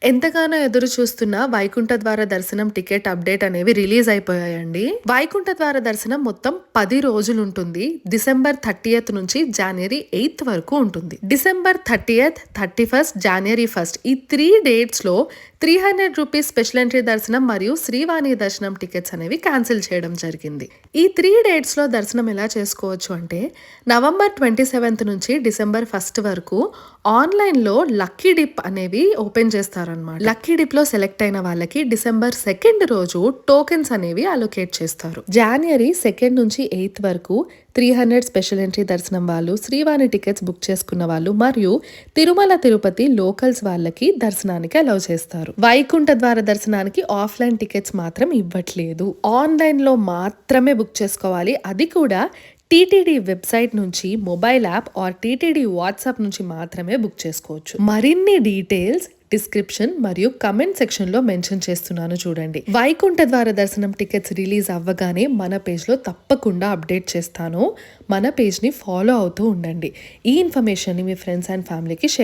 ఎంతగానో ఎదురు చూస్తున్న వైకుంఠ ద్వార దర్శనం టికెట్ అప్డేట్ అనేవి రిలీజ్ అయిపోయాయండి. వైకుంఠ ద్వార దర్శనం మొత్తం 10 రోజులు ఉంటుంది. డిసెంబర్ 30th నుంచి జనవరి 8th వరకు ఉంటుంది. డిసెంబర్ 30th, 31st, జనవరి 1st ఈ 3 డేట్స్ లో 300 రూపీస్ స్పెషల్ ఎంట్రీ దర్శనం మరియు శ్రీవాణి దర్శనం టికెట్స్ అనేవి క్యాన్సిల్ చేయడం జరిగింది. ఈ 3 డేట్స్ లో దర్శనం ఎలా చేసుకోవచ్చు అంటే నవంబర్ 27th నుంచి డిసెంబర్ 1st వరకు ఆన్లైన్ లో లక్కీ డిప్ అనేవి ఓపెన్ చేస్తారు. లక్కీ డిప్ లో సెలెక్ట్ అయిన వాళ్ళకి డిసెంబర్ 2nd రోజు టోకెన్స్ అనేవి అలొకేట్ చేస్తారు. జనవరి 2nd నుంచి 8th వరకు 300 స్పెషల్ ఎంట్రీ దర్శనం వాళ్ళు, శ్రీవాణి టికెట్స్ బుక్ చేసుకున్న వాళ్ళు మరియు తిరుమల తిరుపతి లోకల్స్ వాళ్ళకి దర్శనానికి అలౌ చేస్తారు. వైకుంఠ ద్వార దర్శనానికి ఆఫ్లైన్ టికెట్స్ మాత్రం ఇవ్వట్లేదు. ఆన్లైన్ లో మాత్రమే బుక్ చేసుకోవాలి. అది కూడా టీటీడీ వెబ్సైట్ నుంచి, mobile app or TTD WhatsApp నుంచి మాత్రమే బుక్ చేసుకోవచ్చు. మరిన్ని డీటెయిల్స్ డిస్క్రిప్షన్ మరియు కమెంట్ సెక్షన్ లో మెన్షన్ చేస్తున్నాను చూడండి. వైకుంఠ ద్వార దర్శనం టికెట్స్ రిలీజ్ అవ్వగానే మన పేజ్ లో తప్పకుండా అప్డేట్ చేస్తాను. మన పేజ్ ని ఫాలో అవుతూ ఉండండి. ఈ ఇన్ఫర్మేషన్ ని మీ ఫ్రెండ్స్ అండ్ ఫ్యామిలీకి షేర్